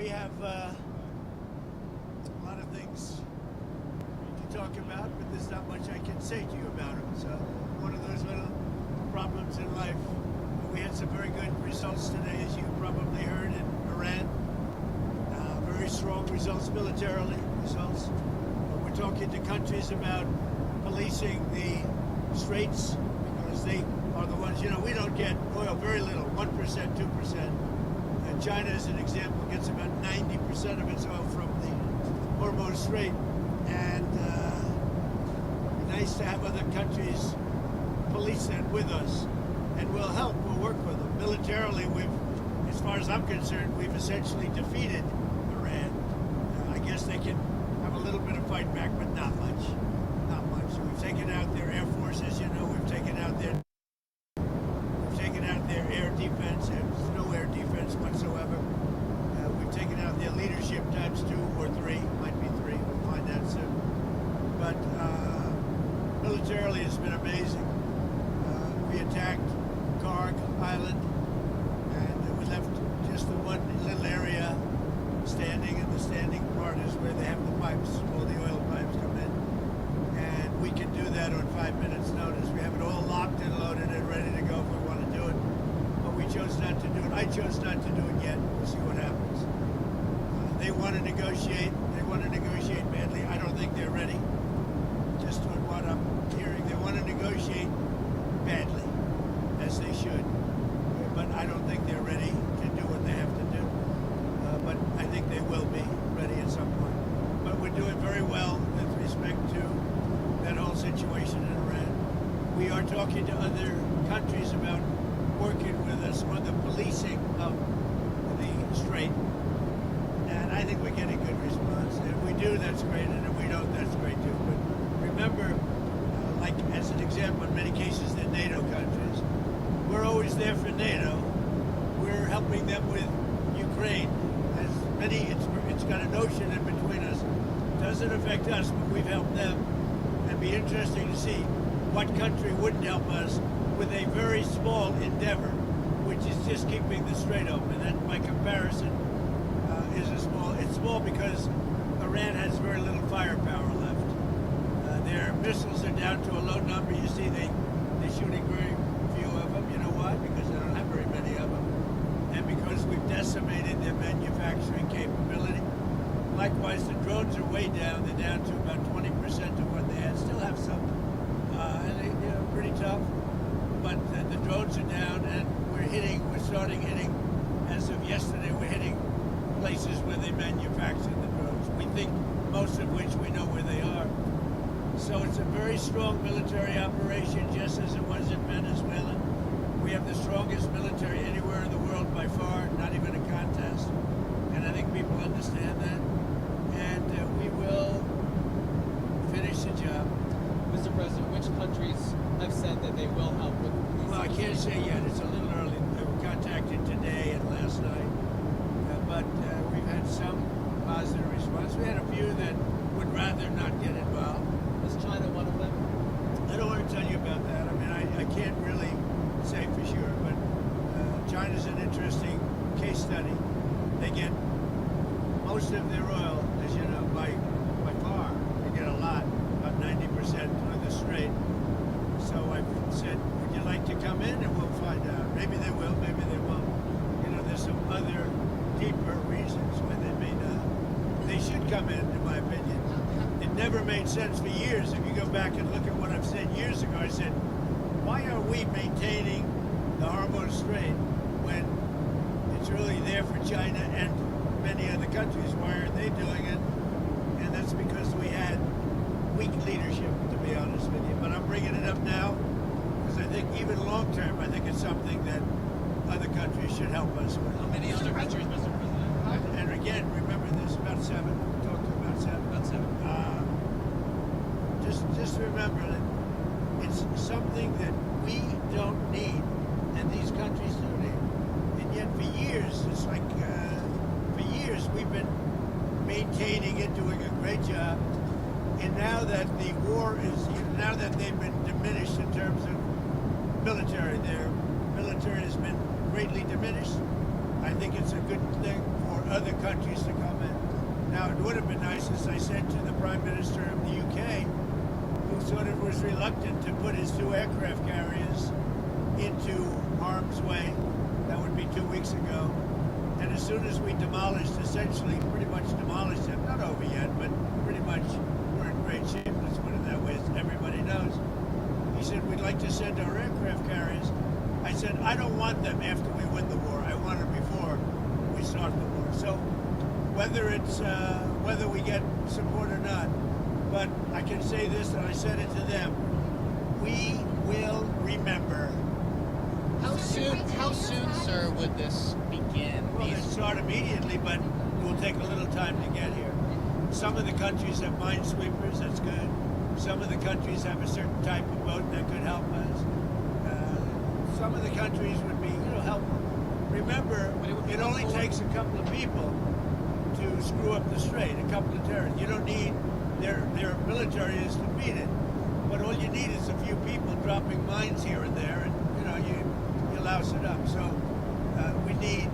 we have a lot of things to talk about, but there's not much I can say to you about them. So one of those little problems in life. We had some very good results today, as you probably heard, in Iran. Very strong results militarily. We're talking to countries about policing the straits because they are the ones, we don't get oil, very little, 1%, 2%. China, as an example, gets about 90% of its oil from the Hormuz Strait. And nice to have other countries police that with us. And we'll help, we'll work with them. Militarily, as far as I'm concerned, we've essentially defeated Iran. I guess they can have a little bit of fight back, but not much. Not much. We've taken out their air force, as you know. We've taken out their air defense. There's no air defense whatsoever. We've taken out their leadership times 2 or 3. Might be 3. We'll find out soon. But militarily, it's been amazing. We attacked Karg Island, and we left just the one little area standing, and the standing part is where they have the pipes, all the oil pipes come in. And we can do that on 5 minutes notice. We have it all locked and loaded and ready to go if we want to do it. But we chose not to do it. I chose not to do it yet. We'll see what happens. They want to negotiate. They want to negotiate badly. I don't think they're ready. Just on what I'm hearing. They want to negotiate badly, as they should. But I don't think they're ready to do what they have to do. But I think they will be ready at some point. But we're doing very well with respect to that whole situation in Iran. We are talking to other countries about working with us on the policing of the strait. And I think we're getting good response. If we do, that's great. And if we don't, that's great too. But remember, like as an example, in many cases, they're NATO countries. We're always there for NATO. We're helping them with Ukraine. It's got an ocean in between us. Doesn't affect us, but we've helped them. It'd be interesting to see what country wouldn't help us with a very small endeavor, which is just keeping the strait open. That, by comparison, is a small. It's small because Iran has very little firepower left. Their missiles are down to a low number. You see, they're shooting very few of them. You know why? Because they don't have very many of them. And because we've decimated their manufacturing capability. Likewise, the drones are way down. They're down to about 20% of what they had. Still have some. And they're pretty tough. But the drones are down, and we're starting hitting, as of yesterday, we're hitting places where they manufacture the drones. We think most of which we know where they are. So it's a very strong military operation, just as it was in Venezuela. We have the strongest military anywhere in the world by far, not even a contest. And I think people understand that. And we will finish the job. Mr. President, which countries have said that they will help with these? Well, I can't say yet. It's a little early. They were contacted today and last night. But we've had some positive response. We had a few that would rather not get involved. Is China one of them? I don't want to tell you about that. I mean, I can't really say for sure, but China's an interesting case study. They get most of their oil, as you know, by far. They get a lot, about 90% through the strait. So I said, would you like to come in? And we'll find out. Maybe they will, maybe they won't. There's some other deeper reasons why they may not. They should come in my opinion. It never made sense for years. If you go back and look at what I've said years ago, I said, why are we maintaining the Hormuz Strait when it's really there for China and many other countries? Why aren't they doing it? And that's because we had weak leadership, to be honest with you. But I'm bringing it up now because I think even long term, I think it's something that other countries should help us with. How many other countries, Mr. President? And again, remember there's about 7. We talked about 7. About 7. Just remember that it's something that we don't need, and these countries do need. And yet for years, it's like, for years we've been maintaining it, doing a great job. And now that the war now that they've been diminished in terms of military, their military has been greatly diminished. I think it's a good thing for other countries to come in. Now, it would have been nice, as I said to the Prime Minister of the UK, who sort of was reluctant to put his 2 aircraft carriers into harm's way. That would be 2 weeks ago. And as soon as we demolished, essentially pretty much demolished them, not over yet, but pretty much we're in great shape, let's put it that way, as everybody knows. He said, we'd like to send our aircraft carriers. I said, I don't want them after we win the war. I want them before we start the war. So whether we get support or not, but I can say this, and I said it to them, we will remember. How soon, sir, would this begin? Well, it start immediately, but it will take a little time to get here. Some of the countries have minesweepers, that's good. Some of the countries have a certain type of boat that could help us. Some of the countries would be, helpful. Remember, it only takes a couple of people to screw up the strait, a couple of terrorists. You don't need their military is to beat it, but all you need is a few people dropping mines here and there, and you louse it up. So we need.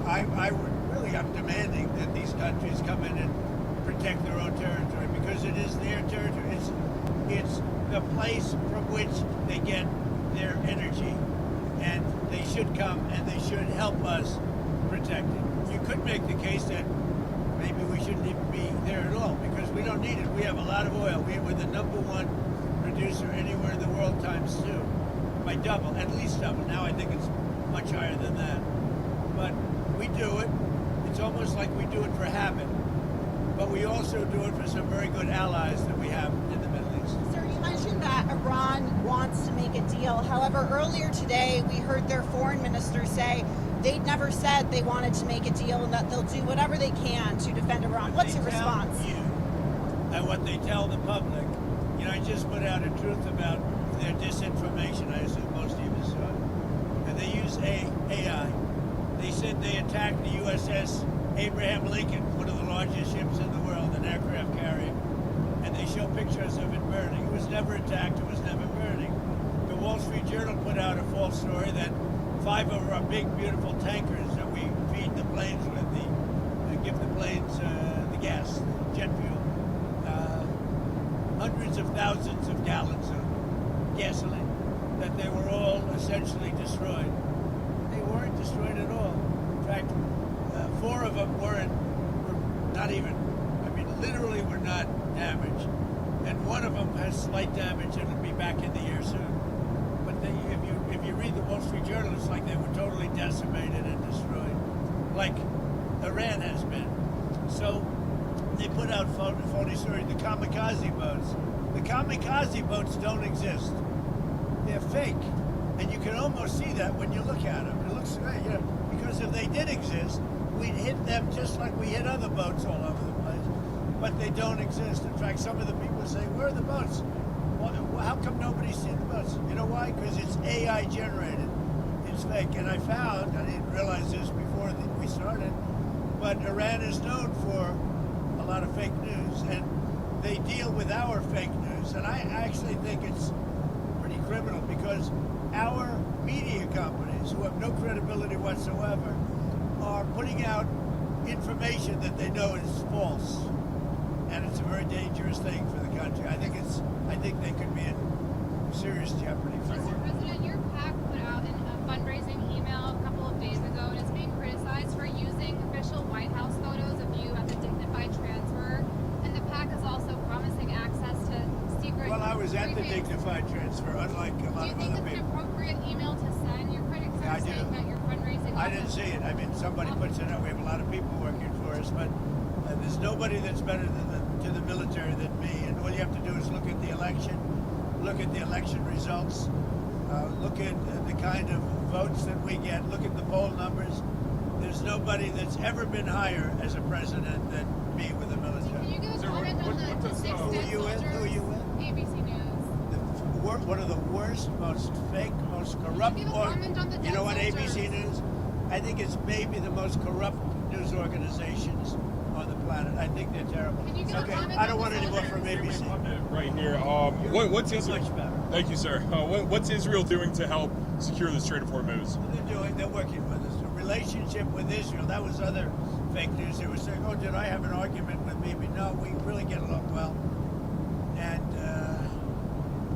I'm demanding that these countries come in and protect their own territory, because it is their territory. It's the place from which they get their energy, and they should come and they should help us protect it. You could make the case that maybe we shouldn't even be there at all, because we don't need it. We have a lot of oil. We're the #1 producer anywhere in the world times 2, by double, at least double. Now I think it's much higher than that. But we do it. It's almost like we do it for habit. But we also do it for some very good allies that we have in the Middle East. Sir, you mentioned that Iran wants to make a deal. However, earlier today, we heard their foreign minister say they'd never said they wanted to make a deal and that they'll do whatever they can to defend Iran. What's your response? And what they tell the public. I just put out a truth about their disinformation. I assume most of you saw it. And they use AI. They said they attacked the USS Abraham Lincoln, one of the largest ships in the world, an aircraft carrier. And they show pictures of it burning. It was never attacked. It was never burning. The Wall Street Journal put out a false story that 5 of our big, beautiful tankers that we feed the planes with, give the planes the gas, jet fuel, hundreds of thousands of gallons of gasoline, that they were all essentially destroyed. They weren't destroyed at all. In fact, 4 of them were not even, literally were not damaged. And 1 of them has slight damage and will be back in the air soon. But if you read the Wall Street Journal, it's like they were totally decimated and destroyed, like Iran has been. So they put out phony stories. The kamikaze boats. The kamikaze boats don't exist. They're fake. And you can almost see that when you look at them. It looks great, because if they did exist, we'd hit them just like we hit other boats all over the place. But they don't exist. In fact, some of the people say, where are the boats? Well, how come nobody's seen the boats? You know why? Because it's AI generated. It's fake. And I didn't realize this before we started, but Iran is known for a lot of fake news. And they deal with our fake news. And I actually think it's pretty criminal, because our media companies, who have no credibility whatsoever, are putting out information that they know is false, and it's a very dangerous thing for the country. I think they could be in serious jeopardy for it. Mr. President, your PAC put out a fundraising email a couple of days ago, and it's being criticized for using official White House photos of you at the dignified transfer, and the PAC is also promising access to secret. Well, I was at the dignified transfer, unlike a lot of other people. Do you think it's an appropriate email to send? Your critics are saying that you're fundraising. I didn't see it. Somebody puts it out. We have a lot of people working for us, but there's nobody that's better to the military than me. And all you have to do is look at the election, look at the election results, look at the kind of votes that we get, look at the poll numbers. There's nobody that's ever been higher as a president than me with the military. Can you give a comment on the 6 dead soldiers? Who you with? ABC News. One of the worst, most fake, most corrupt. Can you give a comment on the dead You know what, soldiers? ABC News? I think it's maybe the most corrupt news organizations on the planet. I think they're terrible. Can you give a Okay, comment I don't on want the any more soldiers? from ABC. Right here. What's Israel? Much better. Thank you, sir. What's Israel doing to help secure the Strait of Hormuz? They're working with us. relationship with Israel, that was other fake news. They were saying, oh, did I have an argument with Bibi? No, we really get along well. And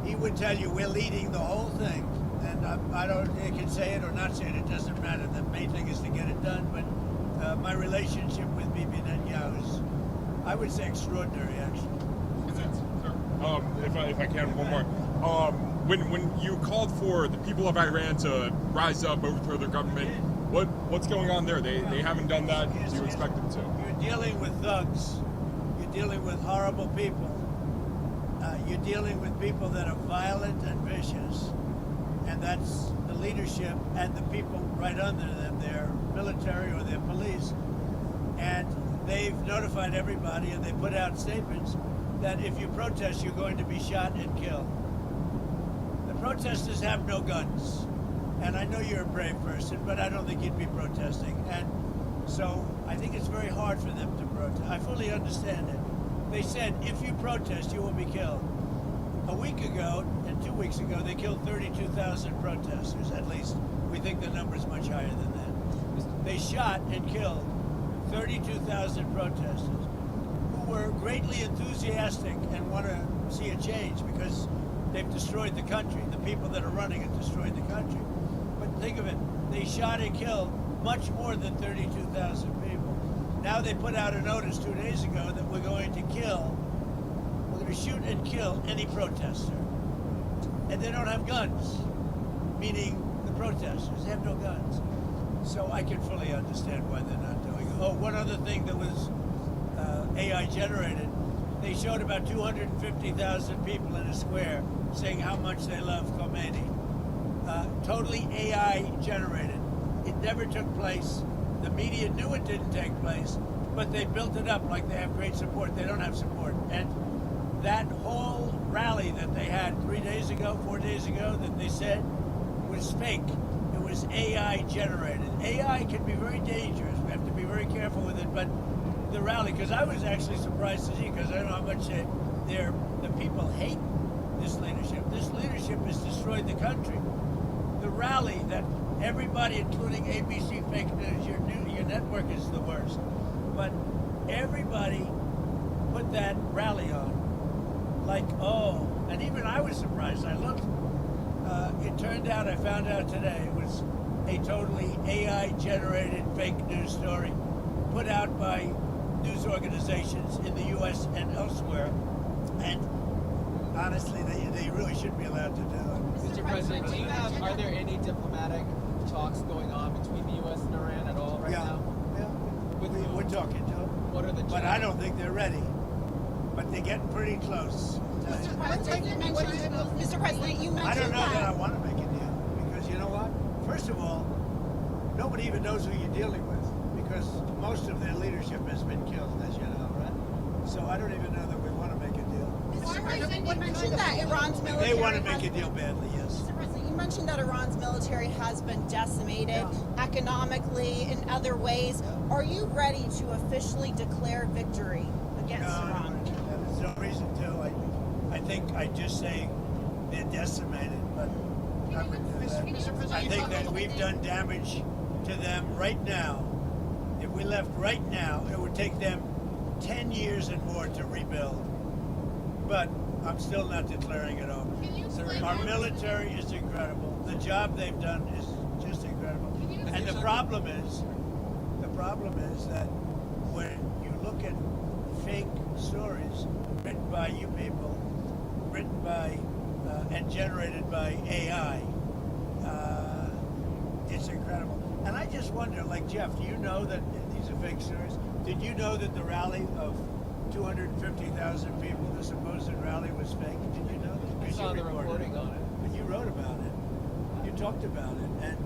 he would tell you we're leading the whole thing. And I don't, you can say it or not say it, it doesn't matter. The main thing is to get it done. But my relationship with Bibi Netanyahu is, I would say, extraordinary, actually. If I can, one more. When you called for the people of Iran to rise up, overthrow their government, what's going on there? They haven't done that. Do you expect them to? You're dealing with thugs. You're dealing with horrible people. You're dealing with people that are violent and vicious. And that's the leadership and the people right under them, their military or their police. And they've notified everybody, and they put out statements that if you protest, you're going to be shot and killed. The protesters have no guns. And I know you're a brave person, but I don't think you'd be protesting. And so I think it's very hard for them to protest. I fully understand it. They said, if you protest, you will be killed. A week ago and 2 weeks ago, they killed 32,000 protesters, at least. We think the number's much higher than that. They shot and killed 32,000 protesters who were greatly enthusiastic and want to see a change because they've destroyed the country. The people that are running it destroyed the country. But think of it, they shot and killed much more than 32,000 people. Now they put out a notice 2 days ago that we're going to shoot and kill any protester. And they don't have guns, meaning the protesters, they have no guns. So I can fully understand why they're not doing it. Oh, one other thing that was AI generated, they showed about 250,000 people in a square saying how much they love Khomeini. Totally AI generated. It never took place. The media knew it didn't take place, but they built it up like they have great support. They don't have support. And that whole rally that they had 3 days ago, 4 days ago, that they said was fake. It was AI generated. AI can be very dangerous. We have to be very careful with it. But the rally, because I was actually surprised to see, because I don't know how much the people hate this leadership. This leadership has destroyed the country. The rally that everybody, including ABC Fake News, your network is the worst. But everybody put that rally on. Like, oh, and even I was surprised. I looked. It turned out, I found out today, it was a totally AI-generated fake news story put out by news organizations in the U.S. and elsewhere. And honestly, they really shouldn't be allowed to do it. Mr. President, are there any diplomatic talks going on between the U.S. and Iran at all right now? Yeah, we're talking to them. What are the But I don't think they're ready. But they're getting pretty close. Mr. President, you mentioned I don't know that I that. want to make a deal. Because you know what? First of all, nobody even knows who you're dealing with. Because most of their leadership has been killed, as you know, right? So I don't even know that we want to make a deal. Mr. President, you mentioned that Iran's military They want to make has a deal badly, yes. Mr. President, you mentioned that Iran's military has been decimated economically in other ways. Are you ready to officially declare victory against Iran? There's no reason to. I think I'd just say they're decimated, but I wouldn't do that. Mr. President, I you think talk that about- we've done damage to them right now. If we left right now, it would take them 10 years and more to rebuild. But I'm still not declaring it over. Our military is incredible. The job they've done is just incredible. And the problem is that when you look at fake stories written by you people, written by and generated by AI, it's incredible. And I just wonder, like Jeff, do you know that these are fake stories? Did you know that the rally of 250,000 people, the supposed rally, was fake? Did you know that? I Because saw you the reported reporting on it. But you wrote about it. You talked about it, and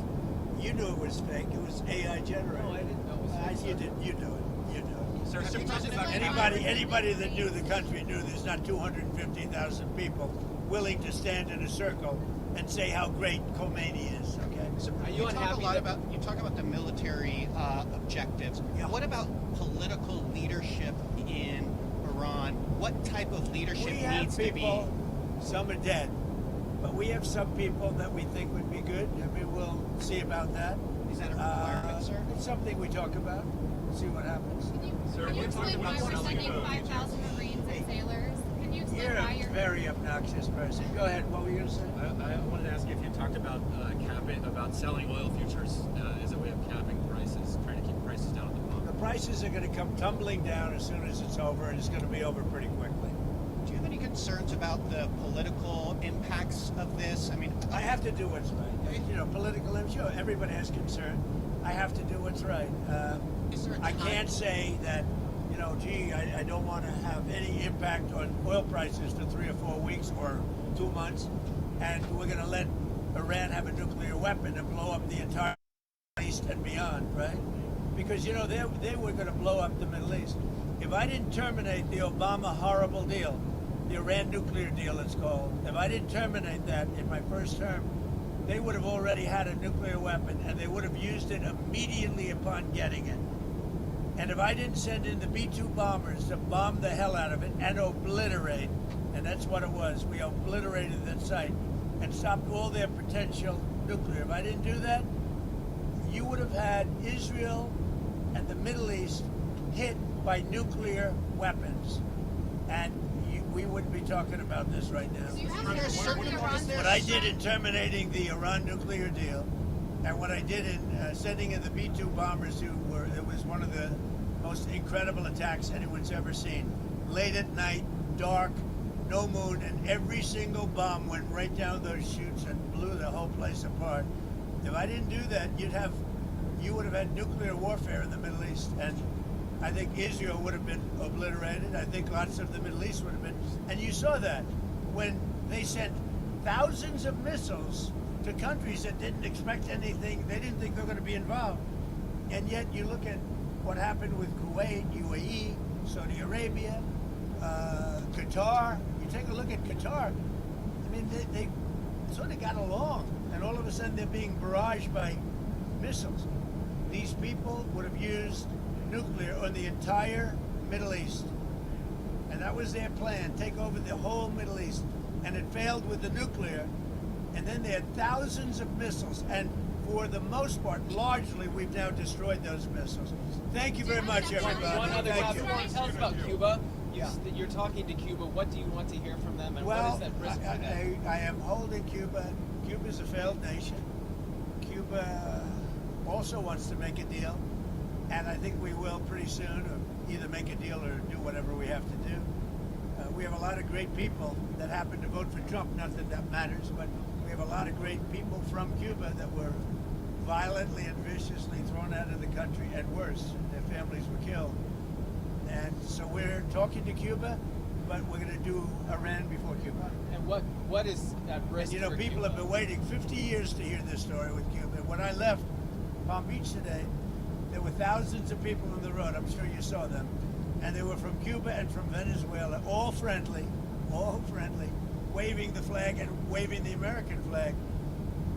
you knew it was fake. It was AI generated. No, I didn't know it was fake, You sir. did. You knew it. You knew it. Sir, Mr. President, Anybody that knew the country knew there's not 250,000 people willing to stand in a circle and say how great Khomeini is. Okay. Are you you talk unhappy a lot that- about you talk about the military objectives. Yeah. What about political leadership in Iran? What type of leadership We have needs to be? people. Some are dead, but we have some people that we think would be good. I mean, we'll see about that. Is that a requirement, sir? It's something we talk about. See what happens. Can you explain why we're sending 5,000 Marines and sailors? Can you explain You're why a you're... very obnoxious person. Go ahead. What were you going to say? I wanted to ask you if you talked about about selling oil futures as a way of capping prices, trying to keep prices down at the pump. The prices are going to come tumbling down as soon as it's over, and it's going to be over pretty quickly. Do you have any concerns about the political impacts of this? I mean, I have to do what's right. You know, political, I'm sure everybody has concern. I have to do what's right. is there a I time- can't say that, you know, gee, I don't want to have any impact on oil prices for 3 or 4 weeks or 2 months, and we're going to let Iran have a nuclear weapon and blow up the entire Middle East and beyond, right? Because, you know, they were going to blow up the Middle East. If I didn't terminate the Obama horrible deal, the Iran nuclear deal it's called, if I didn't terminate that in my first term, they would have already had a nuclear weapon, and they would have used it immediately upon getting it. And if I didn't send in the B-2 bombers to bomb the hell out of it and obliterate, and that's what it was, we obliterated that site and stopped all their potential nuclear. If I didn't do that, you would have had Israel and the Middle East hit by nuclear weapons. And we wouldn't be talking about this right now. Do you have Is there evidence certain- Iran... is there What I did in terminating the Iran nuclear deal, and what I did in sending in the B-2 bombers, it was one of the most incredible attacks anyone's ever seen. Late at night, dark, no moon, and every single bomb went right down those chutes and blew the whole place apart. If I didn't do that, you would have had nuclear warfare in the Middle East, and I think Israel would have been obliterated. I think lots of the Middle East would have been. And you saw that when they sent thousands of missiles to countries that didn't expect anything. They didn't think they were going to be involved. And yet you look at what happened with Kuwait, UAE, Saudi Arabia, Qatar. You take a look at Qatar. I mean, they sort of got along. And all of a sudden they're being barraged by missiles. These people would have used nuclear on the entire Middle East. And that was their plan, take over the whole Middle East. And it failed with the nuclear. And then they had thousands of missiles. And for the most part, largely, we've now destroyed those missiles. Thank you very much, everybody. One other Thank you. question. Tell us about Cuba. You're talking to Cuba. What do you want to hear from them, and what Well, is that risk for them? I am holding Cuba. Cuba's a failed nation. Cuba also wants to make a deal. And I think we will pretty soon, either make a deal or do whatever we have to do. We have a lot of great people that happen to vote for Trump. Not that that matters, but we have a lot of great people from Cuba that were violently and viciously thrown out of the country, and worse, their families were killed. And so we're talking to Cuba, but we're going to do Iran before Cuba. And what is at risk? And you know, for people Cuba? have been waiting 50 years to hear this story with Cuba. When I left Palm Beach today, there were thousands of people on the road. I'm sure you saw them. And they were from Cuba and from Venezuela, all friendly, waving the flag and waving the American flag.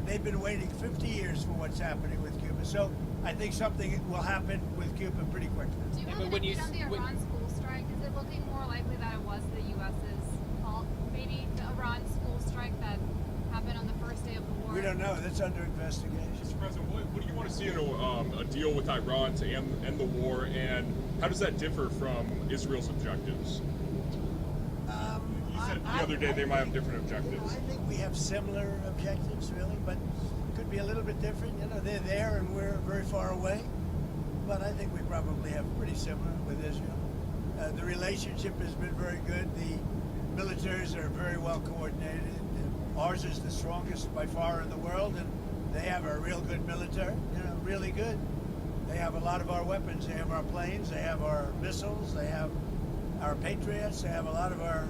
They've been waiting 50 years for what's happening with Cuba. So I think something will happen with Cuba pretty quickly. Do you Yeah, have but an when you update on the s- when- Iran school strike? Is it looking more likely that it was the U.S.'s fault? Maybe the Iran school strike that happened on the first day of the war? We don't know. That's under investigation. Mr. President, what do you want to see in a deal with Iran to end the war, and how does that differ from Israel's objectives? You said the other day they might have different objectives. I think we have similar objectives, really, but could be a little bit different. You know, they're there and we're very far away, but I think we probably have pretty similar with Israel. The relationship has been very good. The militaries are very well coordinated. Ours is the strongest by far in the world, and they have a real good military, you know, really good. They have a lot of our weapons. They have our planes. They have our missiles. They have our Patriots. They have a lot of our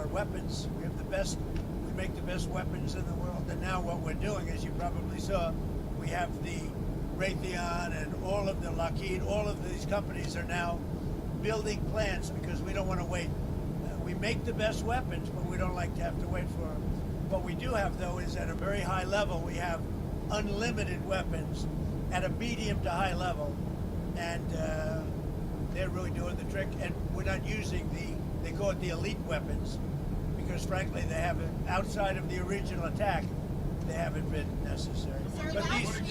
weapons. We have the best. We make the best weapons in the world. And now what we're doing, as you probably saw, we have the Raytheon and all of the Lockheed. All of these companies are now building plants because we don't want to wait. We make the best weapons, but we don't like to have to wait for them. What we do have, though, is at a very high level, we have unlimited weapons at a medium to high level, and they're really doing the trick. And we're not using they call it the elite weapons, because frankly, they have outside of the original attack, they haven't been necessary. Sir, But last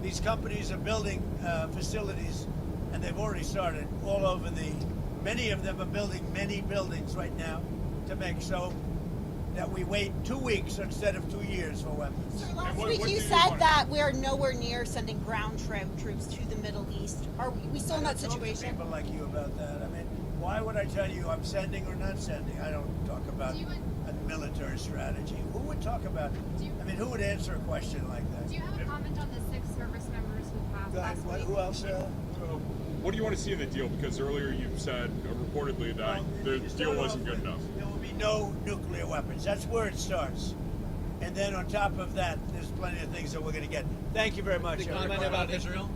these companies are building facilities, and they've already started all over many of them are building many buildings right now to make so that we wait 2 weeks instead of 2 years for weapons. Sir, last what week do you you said want? that we're nowhere near sending ground troops to the Middle East. Are we still in that I don't talk to situation? people like you about that. I mean, why would I tell you I'm sending or not sending? I don't talk about Do you want- a military strategy. Who would talk about? I mean, who would answer a question like that? Do you have a comment on the 6 service members who passed Go ahead. last What- week? Who else? What do you want to see in the deal? Because earlier you said reportedly that the deal wasn't good enough. There will be no nuclear weapons. That's where it starts. And then on top of that, there's plenty of things that we're going to get. Thank you very much. The everybody. comment about Israel?